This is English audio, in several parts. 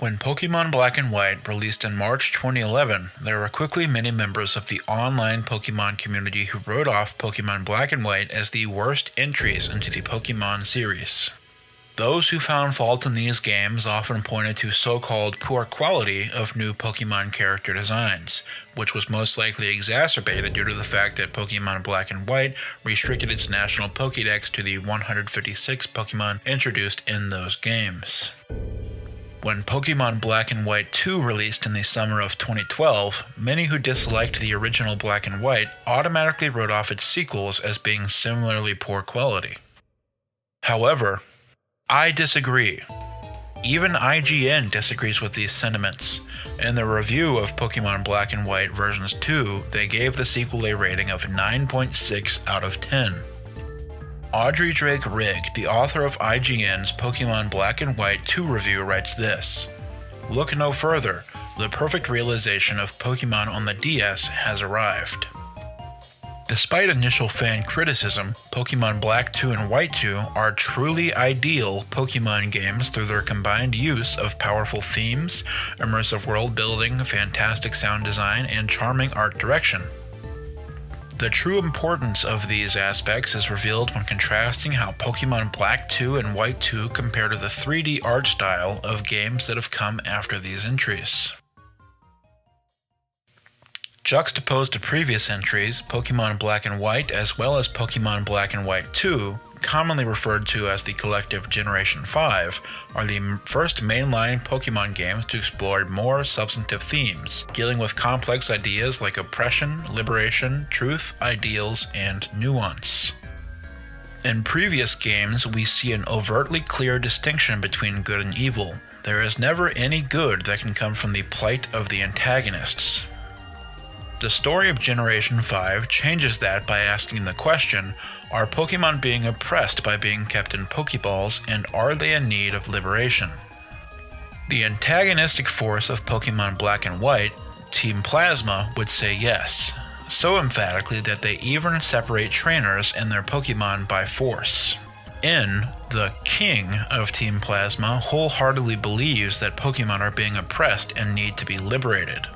When Pokémon Black and White released in March 2011, there were quickly many members of the online Pokémon community who wrote off Pokémon Black and White as the worst entries into the Pokémon series. Those who found fault in these games often pointed to so-called poor quality of new Pokémon character designs, which was most likely exacerbated due to the fact that Pokémon Black and White restricted its national Pokedex to the 156 Pokémon introduced in those games. When Pokémon Black and White 2 released in the summer of 2012, many who disliked the original Black and White automatically wrote off its sequels as being similarly poor quality. However, I disagree. Even IGN disagrees with these sentiments. In their review of Pokémon Black and White versions 2, they gave the sequel a rating of 9.6 out of 10. Audrey Drake Rigg, the author of IGN's Pokémon Black and White 2 review, writes this: "Look no further, the perfect realization of Pokémon on the DS has arrived." Despite initial fan criticism, Pokémon Black 2 and White 2 are truly ideal Pokémon games through their combined use of powerful themes, immersive world building, fantastic sound design, and charming art direction. The true importance of these aspects is revealed when contrasting how Pokémon Black 2 and White 2 compare to the 3D art style of games that have come after these entries. Juxtaposed to previous entries, Pokémon Black and White as well as Pokémon Black and White 2, commonly referred to as the collective Generation 5, are the first mainline Pokémon games to explore more substantive themes, dealing with complex ideas like oppression, liberation, truth, ideals, and nuance. In previous games, we see an overtly clear distinction between good and evil. There is never any good that can come from the plight of the antagonists. The story of Generation 5 changes that by asking the question, are Pokémon being oppressed by being kept in Pokeballs, and are they in need of liberation? The antagonistic force of Pokémon Black and White, Team Plasma, would say yes, so emphatically that they even separate trainers and their Pokémon by force. In, the king of Team Plasma wholeheartedly believes that Pokémon are being oppressed and need to be liberated.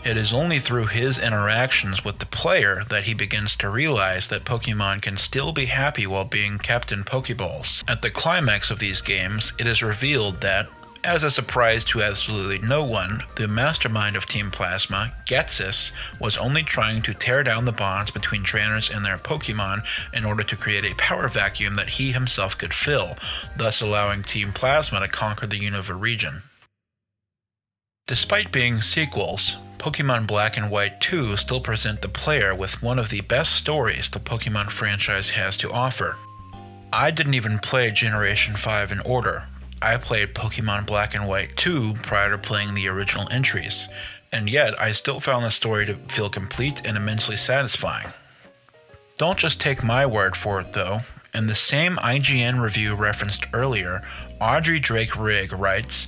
It is only through his interactions with the player that he begins to realize that Pokémon can still be happy while being kept in Pokeballs. At the climax of these games, it is revealed that, as a surprise to absolutely no one, the mastermind of Team Plasma, Getsis, was only trying to tear down the bonds between trainers and their Pokémon in order to create a power vacuum that he himself could fill, thus allowing Team Plasma to conquer the Unova region. Despite being sequels, Pokémon Black and White 2 still present the player with one of the best stories the Pokémon franchise has to offer. I didn't even play Generation 5 in order. I played Pokémon Black and White 2 prior to playing the original entries, and yet I still found the story to feel complete and immensely satisfying. Don't just take my word for it though. In the same IGN review referenced earlier, Audrey Drake Rigg writes,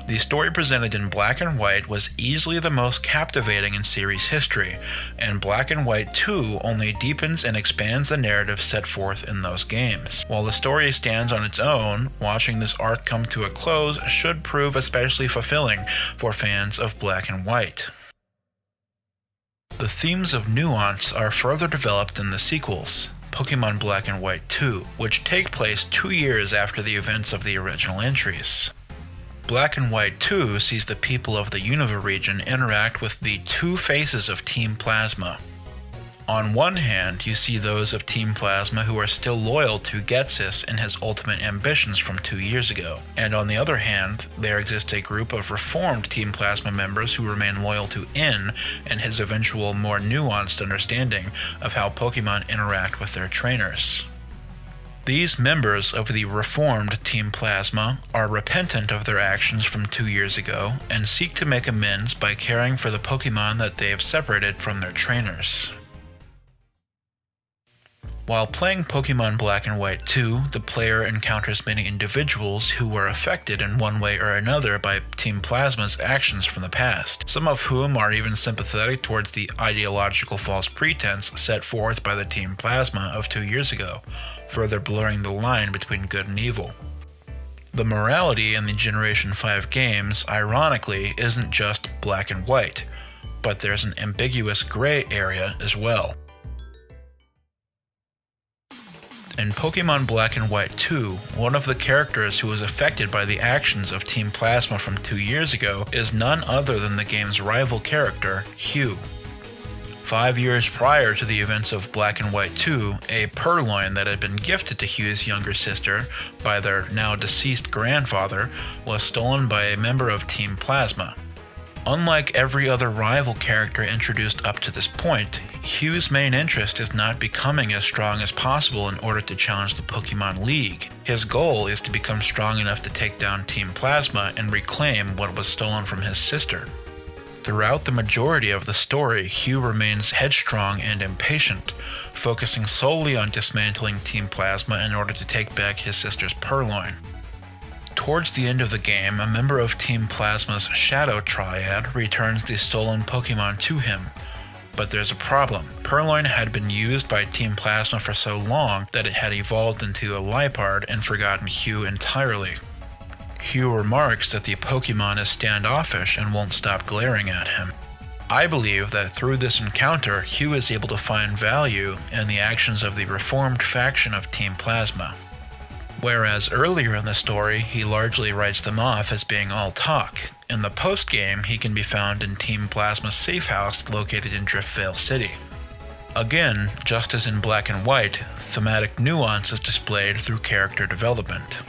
"The story presented in Black and White was easily the most captivating in series history, and Black and White 2 only deepens and expands the narrative set forth in those games. While the story stands on its own, watching this arc come to a close should prove especially fulfilling for fans of Black and White." The themes of nuance are further developed in the sequels, Pokémon Black and White 2, which take place 2 years after the events of the original entries. Black and White 2 sees the people of the Unova region interact with the two faces of Team Plasma. On one hand, you see those of Team Plasma who are still loyal to Getsis and his ultimate ambitions from 2 years ago, and on the other hand, there exists a group of reformed Team Plasma members who remain loyal to In and his eventual more nuanced understanding of how Pokémon interact with their trainers. These members of the reformed Team Plasma are repentant of their actions from 2 years ago and seek to make amends by caring for the Pokémon that they have separated from their trainers. While playing Pokémon Black and White 2, the player encounters many individuals who were affected in one way or another by Team Plasma's actions from the past, some of whom are even sympathetic towards the ideological false pretense set forth by the Team Plasma of 2 years ago, further blurring the line between good and evil. The morality in the Generation 5 games, ironically, isn't just black and white, but there's an ambiguous gray area as well. In Pokémon Black and White 2, one of the characters who was affected by the actions of Team Plasma from 2 years ago is none other than the game's rival character, Hugh. 5 years prior to the events of Black and White 2, a purloin that had been gifted to Hugh's younger sister by their now deceased grandfather was stolen by a member of Team Plasma. Unlike every other rival character introduced up to this point, Hugh's main interest is not becoming as strong as possible in order to challenge the Pokémon League. His goal is to become strong enough to take down Team Plasma and reclaim what was stolen from his sister. Throughout the majority of the story, Hugh remains headstrong and impatient, focusing solely on dismantling Team Plasma in order to take back his sister's purloin. Towards the end of the game, a member of Team Plasma's Shadow Triad returns the stolen Pokémon to him. But there's a problem. Purloin had been used by Team Plasma for so long that it had evolved into a Liepard and forgotten Hugh entirely. Hugh remarks that the Pokémon is standoffish and won't stop glaring at him. I believe that through this encounter, Hugh is able to find value in the actions of the reformed faction of Team Plasma. Whereas earlier in the story, he largely writes them off as being all talk. In the post-game, he can be found in Team Plasma's safe house located in Driftvale City. Again, just as in Black and White, thematic nuance is displayed through character development.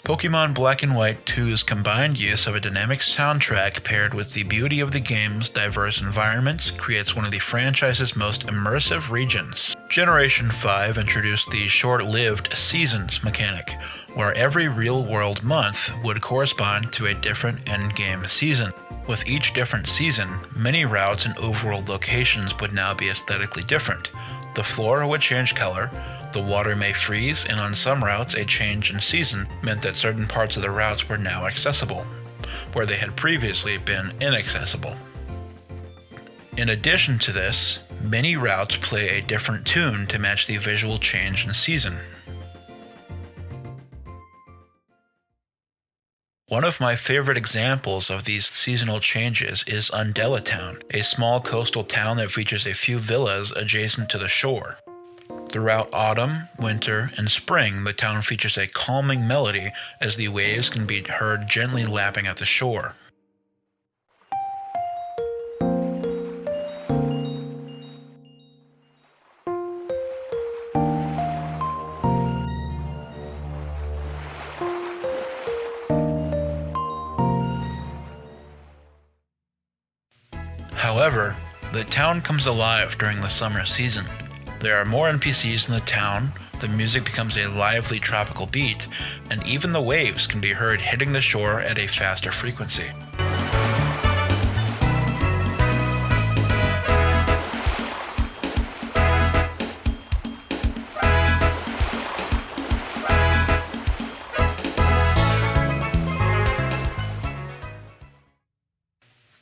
Pokémon Black and White 2's combined use of a dynamic soundtrack paired with the beauty of the game's diverse environments creates one of the franchise's most immersive regions. Generation 5 introduced the short-lived Seasons mechanic, where every real-world month would correspond to a different endgame season. With each different season, many routes and overworld locations would now be aesthetically different. The flora would change color, the water may freeze, and on some routes a change in season meant that certain parts of the routes were now accessible, where they had previously been inaccessible. In addition to this, many routes play a different tune to match the visual change in season. One of my favorite examples of these seasonal changes is Undella Town, a small coastal town that features a few villas adjacent to the shore. Throughout autumn, winter, and spring, the town features a calming melody as the waves can be heard gently lapping at the shore. However, the town comes alive during the summer season. There are more NPCs in the town, the music becomes a lively tropical beat, and even the waves can be heard hitting the shore at a faster frequency.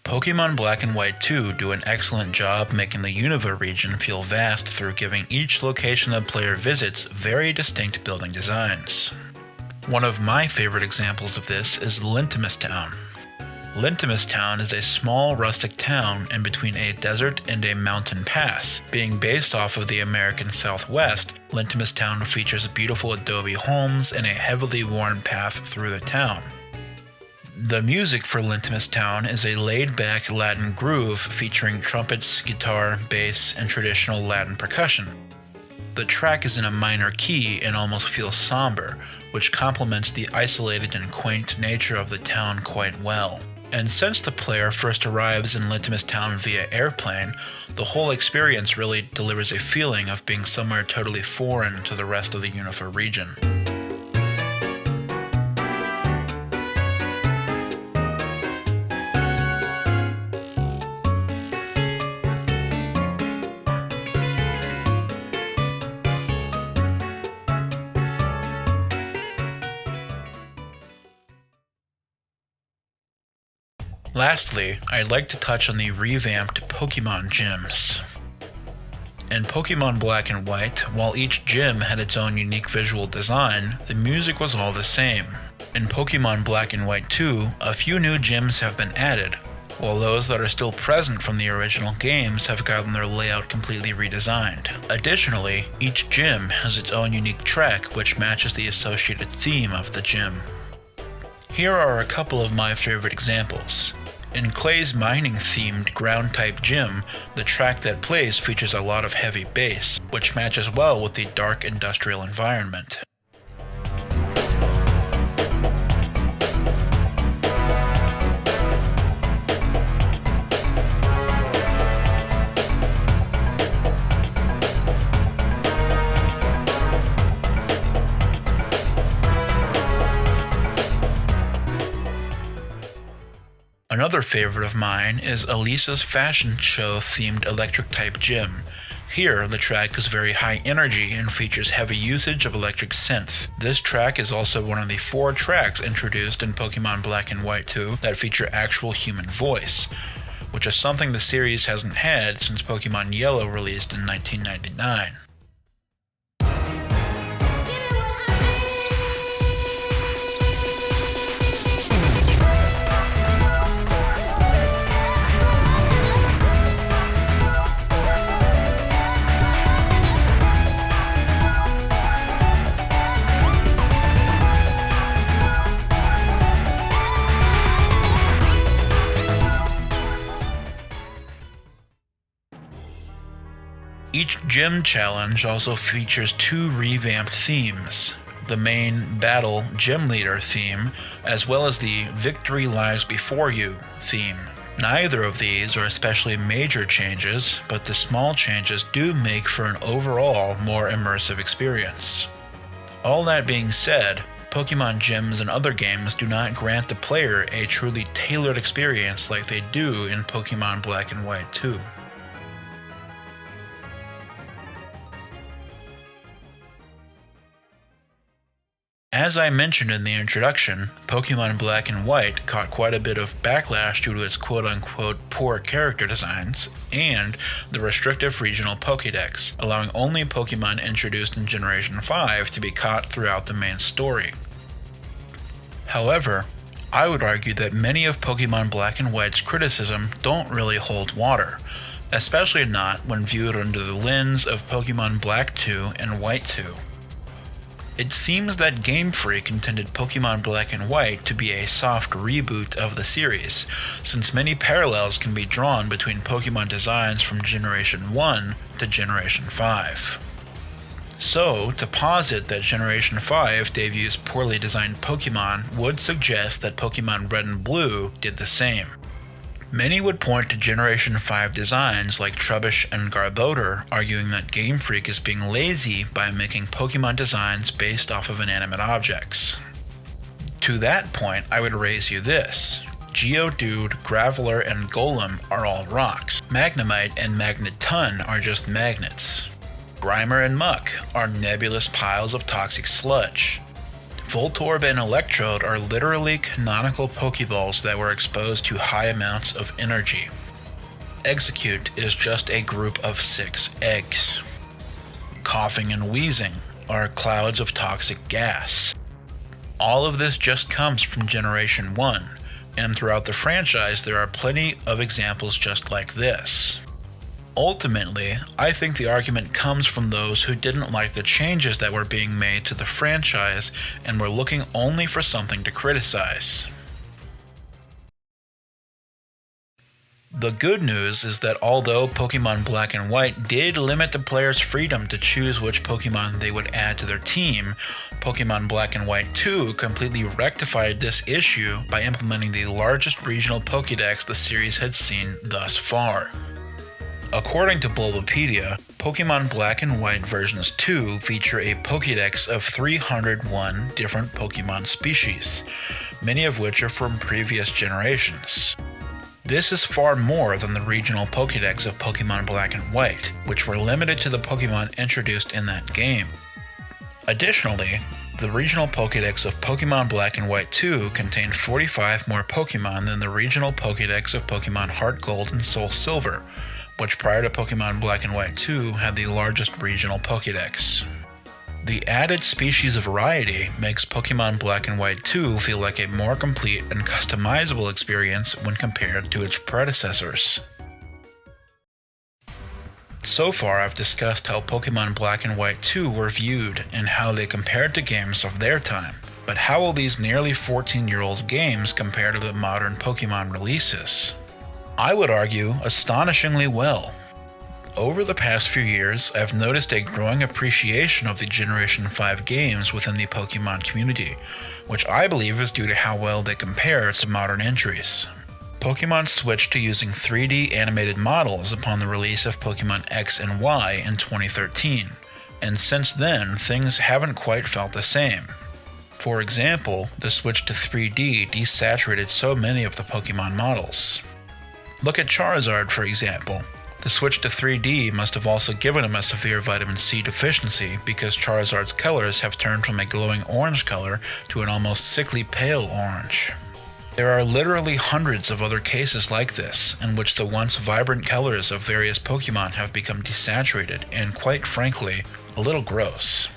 Pokémon Black and White 2 do an excellent job making the Unova region feel vast through giving each location the player visits very distinct building designs. One of my favorite examples of this is Lintimus Town. Lintimus Town is a small rustic town in between a desert and a mountain pass. Being based off of the American Southwest, Lintimus Town features beautiful adobe homes and a heavily worn path through the town. The music for Lintimus Town is a laid-back Latin groove featuring trumpets, guitar, bass, and traditional Latin percussion. The track is in a minor key and almost feels somber, which complements the isolated and quaint nature of the town quite well. And since the player first arrives in Lintimus Town via airplane, the whole experience really delivers a feeling of being somewhere totally foreign to the rest of the Unova region. Lastly, I'd like to touch on the revamped Pokémon gyms. In Pokémon Black and White, while each gym had its own unique visual design, the music was all the same. In Pokémon Black and White 2, a few new gyms have been added, while those that are still present from the original games have gotten their layout completely redesigned. Additionally, each gym has its own unique track which matches the associated theme of the gym. Here are a couple of my favorite examples. In Clay's mining-themed ground-type gym, the track that plays features a lot of heavy bass, which matches well with the dark industrial environment. Another favorite of mine is Elisa's fashion show themed electric type gym. Here, the track is very high energy and features heavy usage of electric synth. This track is also one of the 4 tracks introduced in Pokémon Black and White 2 that feature actual human voice, which is something the series hasn't had since Pokémon Yellow released in 1999. Each gym challenge also features 2 revamped themes, the main Battle Gym Leader theme, as well as the Victory Lies Before You theme. Neither of these are especially major changes, but the small changes do make for an overall more immersive experience. All that being said, Pokemon gyms and other games do not grant the player a truly tailored experience like they do in Pokemon Black and White 2. As I mentioned in the introduction, Pokémon Black and White caught quite a bit of backlash due to its quote-unquote poor character designs and the restrictive regional Pokedex, allowing only Pokémon introduced in Generation 5 to be caught throughout the main story. However, I would argue that many of Pokémon Black and White's criticism don't really hold water, especially not when viewed under the lens of Pokémon Black 2 and White 2. It seems that Game Freak intended Pokémon Black and White to be a soft reboot of the series, since many parallels can be drawn between Pokémon designs from Generation 1 to Generation 5. So, to posit that Generation 5 debuts poorly designed Pokémon would suggest that Pokémon Red and Blue did the same. Many would point to Generation 5 designs like Trubbish and Garbodor, arguing that Game Freak is being lazy by making Pokemon designs based off of inanimate objects. To that point, I would raise you this. Geodude, Graveler, and Golem are all rocks. Magnemite and Magneton are just magnets. Grimer and Muck are nebulous piles of toxic sludge. Voltorb and Electrode are literally canonical Pokeballs that were exposed to high amounts of energy. Execute is just a group of 6 eggs. Coughing and Wheezing are clouds of toxic gas. All of this just comes from Generation 1, and throughout the franchise there are plenty of examples just like this. Ultimately, I think the argument comes from those who didn't like the changes that were being made to the franchise and were looking only for something to criticize. The good news is that although Pokemon Black and White did limit the player's freedom to choose which Pokemon they would add to their team, Pokemon Black and White 2 completely rectified this issue by implementing the largest regional Pokedex the series had seen thus far. According to Bulbapedia, Pokemon Black and White versions 2 feature a Pokédex of 301 different Pokemon species, many of which are from previous generations. This is far more than the regional Pokédex of Pokemon Black and White, which were limited to the Pokemon introduced in that game. Additionally, the regional Pokédex of Pokemon Black and White 2 contained 45 more Pokemon than the regional Pokédex of Pokemon Heart Gold and Soul Silver, which prior to Pokémon Black and White 2 had the largest regional Pokedex. The added species of variety makes Pokémon Black and White 2 feel like a more complete and customizable experience when compared to its predecessors. So far, I've discussed how Pokémon Black and White 2 were viewed and how they compared to games of their time. But how will these nearly 14-year-old games compare to the modern Pokémon releases? I would argue astonishingly well. Over the past few years, I've noticed a growing appreciation of the Generation 5 games within the Pokémon community, which I believe is due to how well they compare to modern entries. Pokémon switched to using 3D animated models upon the release of Pokémon X and Y in 2013, and since then, things haven't quite felt the same. For example, the switch to 3D desaturated so many of the Pokémon models. Look at Charizard, for example. The switch to 3D must have also given him a severe vitamin C deficiency because Charizard's colors have turned from a glowing orange color to an almost sickly pale orange. There are literally hundreds of other cases like this, in which the once vibrant colors of various Pokémon have become desaturated and, quite frankly, a little gross.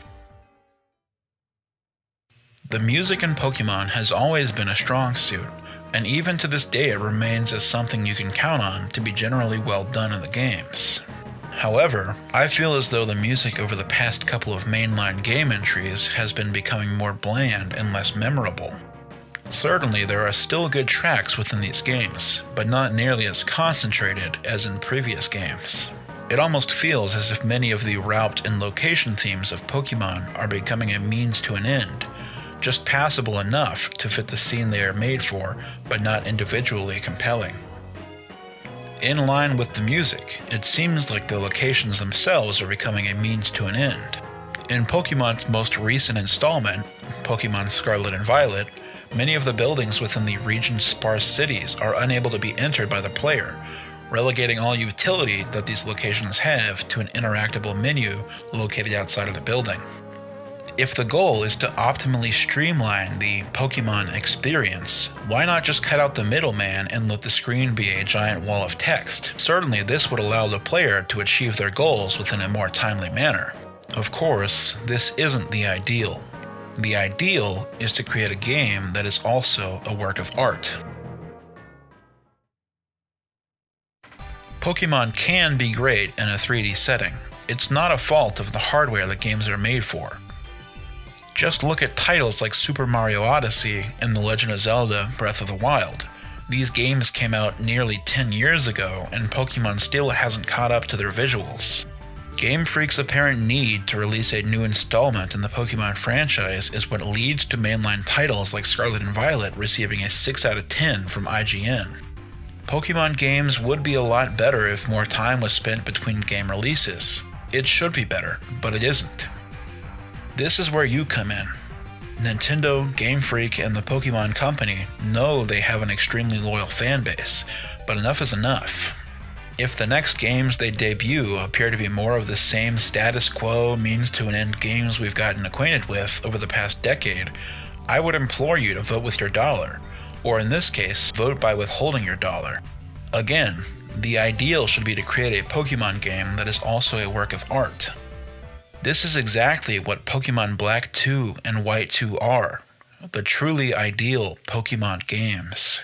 The music in Pokémon has always been a strong suit, and even to this day it remains as something you can count on to be generally well done in the games. However, I feel as though the music over the past couple of mainline game entries has been becoming more bland and less memorable. Certainly there are still good tracks within these games, but not nearly as concentrated as in previous games. It almost feels as if many of the route and location themes of Pokémon are becoming a means to an end, just passable enough to fit the scene they are made for, but not individually compelling. In line with the music, it seems like the locations themselves are becoming a means to an end. In Pokémon's most recent installment, Pokémon Scarlet and Violet, many of the buildings within the region's sparse cities are unable to be entered by the player, relegating all utility that these locations have to an interactable menu located outside of the building. If the goal is to optimally streamline the Pokémon experience, why not just cut out the middleman and let the screen be a giant wall of text? Certainly this would allow the player to achieve their goals within a more timely manner. Of course, this isn't the ideal. The ideal is to create a game that is also a work of art. Pokémon can be great in a 3D setting. It's not a fault of the hardware that games are made for. Just look at titles like Super Mario Odyssey and The Legend of Zelda Breath of the Wild. These games came out nearly 10 years ago, and Pokémon still hasn't caught up to their visuals. Game Freak's apparent need to release a new installment in the Pokémon franchise is what leads to mainline titles like Scarlet and Violet receiving a 6 out of 10 from IGN. Pokémon games would be a lot better if more time was spent between game releases. It should be better, but it isn't. This is where you come in. Nintendo, Game Freak, and the Pokémon Company know they have an extremely loyal fan base, but enough is enough. If the next games they debut appear to be more of the same status quo, means-to-an-end games we've gotten acquainted with over the past decade, I would implore you to vote with your dollar, or in this case, vote by withholding your dollar. Again, the ideal should be to create a Pokémon game that is also a work of art. This is exactly what Pokémon Black 2 and White 2 are, the truly ideal Pokémon games.